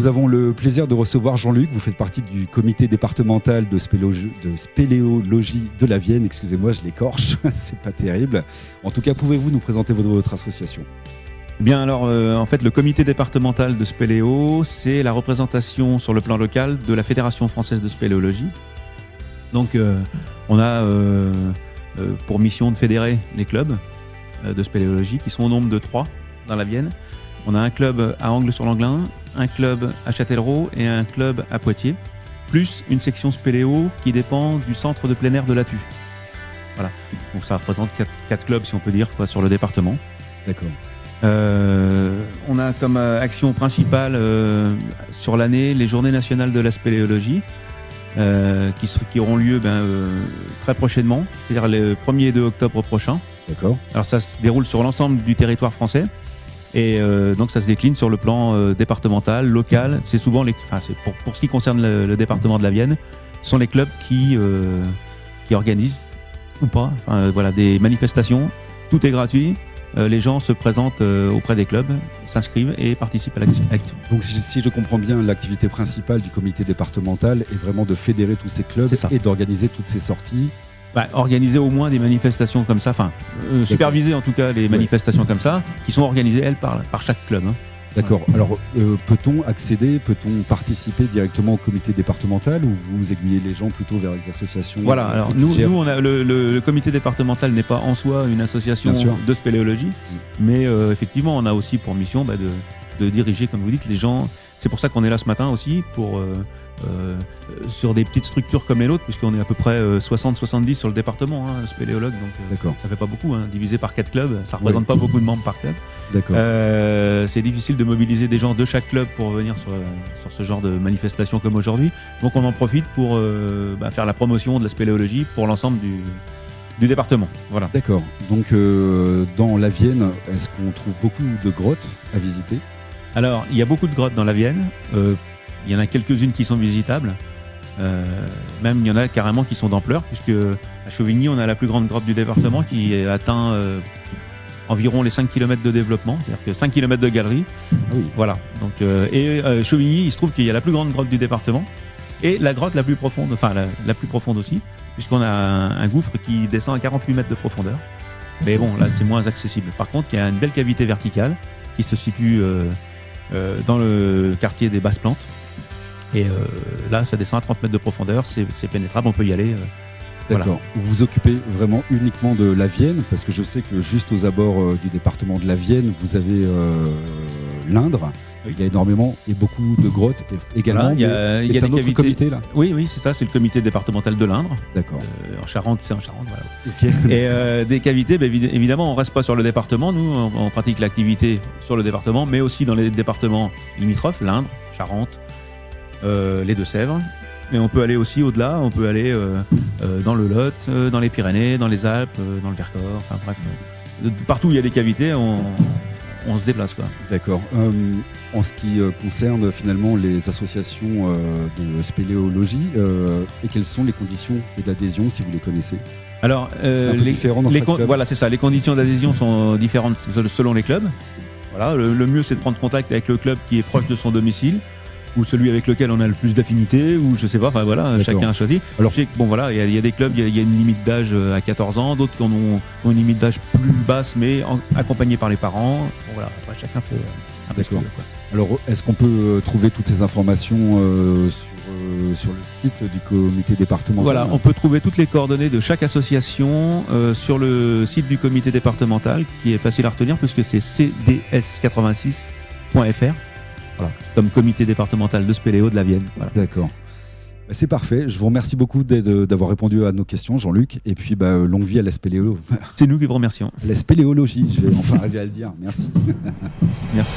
nous avons le plaisir de recevoir Jean-Luc. Vous faites partie du comité départemental de spéléologie de la Vienne. Excusez-moi, je l'écorche, c'est pas terrible. En tout cas, pouvez-vous nous présenter votre association ? Bien alors, en fait, le comité départemental de spéléo, c'est la représentation sur le plan local de la Fédération française de spéléologie. Donc, on a pour mission de fédérer les clubs de spéléologie qui sont au nombre de 3 dans la Vienne. On a un club à Angles-sur-Langlin, un club à Châtellerault et un club à Poitiers, plus une section spéléo qui dépend du centre de plein air de Lathu. Voilà. Donc ça représente 4 clubs, si on peut dire, quoi, sur le département. D'accord. On a comme action principale sur l'année les Journées nationales de la spéléologie qui auront lieu très prochainement, c'est-à-dire le 1er et 2 octobre prochain. D'accord. Alors ça se déroule sur l'ensemble du territoire français et donc ça se décline sur le plan départemental, local. C'est souvent pour ce qui concerne le département de la Vienne, ce sont les clubs qui organisent ou pas des manifestations. Tout est gratuit. Les gens se présentent auprès des clubs, s'inscrivent et participent à l'action. Donc si je comprends bien, l'activité principale du comité départemental est vraiment de fédérer tous ces clubs et d'organiser toutes ces sorties. Organiser au moins des manifestations comme ça, superviser en tout cas les manifestations comme ça, qui sont organisées, elles, par chaque club. Hein. D'accord. Alors, peut-on participer directement au comité départemental ou vous aiguillez les gens plutôt vers les associations ? Voilà, alors nous on a le comité départemental n'est pas en soi une association de spéléologie, mais effectivement, on a aussi pour mission de diriger, comme vous dites, les gens. C'est pour ça qu'on est là ce matin aussi, sur des petites structures comme les nôtres, puisqu'on est à peu près 60-70 sur le département, spéléologues, donc ça fait pas beaucoup, divisé par 4 clubs, ça représente pas beaucoup de membres par club. D'accord. C'est difficile de mobiliser des gens de chaque club pour venir sur ce genre de manifestation comme aujourd'hui, donc on en profite pour faire la promotion de la spéléologie pour l'ensemble du département. Voilà. D'accord, donc dans la Vienne, est-ce qu'on trouve beaucoup de grottes à visiter ? Alors, il y a beaucoup de grottes dans la Vienne. Il y en a quelques-unes qui sont visitables. Même, il y en a carrément qui sont d'ampleur, puisque à Chauvigny, on a la plus grande grotte du département qui atteint environ les 5 km de développement, c'est-à-dire que 5 km de galerie. Ah oui. Voilà. Donc, Chauvigny, il se trouve qu'il y a la plus grande grotte du département et la grotte la plus profonde, la plus profonde aussi, puisqu'on a un gouffre qui descend à 48 mètres de profondeur. Mais bon, là, c'est moins accessible. Par contre, il y a une belle cavité verticale qui se situe dans le quartier des Basses Plantes. Et là, ça descend à 30 mètres de profondeur, c'est pénétrable, on peut y aller. D'accord. Voilà. Vous vous occupez vraiment uniquement de la Vienne, parce que je sais que juste aux abords du département de la Vienne, vous avez l'Indre. Oui. Il y a énormément et beaucoup de grottes également. Voilà, il y a des cavités. Comité là. Oui, c'est ça, c'est le comité départemental de l'Indre. D'accord. En Charente, c'est en Charente, voilà. Okay. Et des cavités, évidemment, on ne reste pas sur le département. Nous, on pratique l'activité sur le département, mais aussi dans les départements limitrophes, l'Indre, Charente, les Deux-Sèvres. Mais on peut aller aussi au-delà, on peut aller dans le Lot, dans les Pyrénées, dans les Alpes, dans le Vercors, enfin bref. Partout où il y a des cavités, on se déplace, quoi. D'accord. En ce qui concerne finalement les associations de spéléologie, et quelles sont les conditions d'adhésion si vous les connaissez ? Alors, voilà, c'est ça. Les conditions d'adhésion sont différentes selon les clubs. Voilà, le mieux c'est de prendre contact avec le club qui est proche de son domicile, ou celui avec lequel on a le plus d'affinité, ou je sais pas, enfin voilà, d'accord. Chacun a choisi. Alors, je sais que il y a des clubs, il y a une limite d'âge à 14 ans, d'autres qui ont une limite d'âge plus basse, mais accompagnés par les parents. Bon, voilà, après, chacun fait un peu ce qu'il veut, quoi. Alors, est-ce qu'on peut trouver toutes ces informations sur le site du comité départemental ? Voilà, on peut trouver toutes les coordonnées de chaque association sur le site du comité départemental, qui est facile à retenir, puisque c'est cds86.fr. Voilà, comme comité départemental de spéléo de la Vienne. Voilà. D'accord. C'est parfait. Je vous remercie beaucoup d'avoir répondu à nos questions, Jean-Luc. Et puis, longue vie à la spéléo. C'est nous qui vous remercions. La spéléologie, je vais enfin arriver à le dire. Merci. Merci.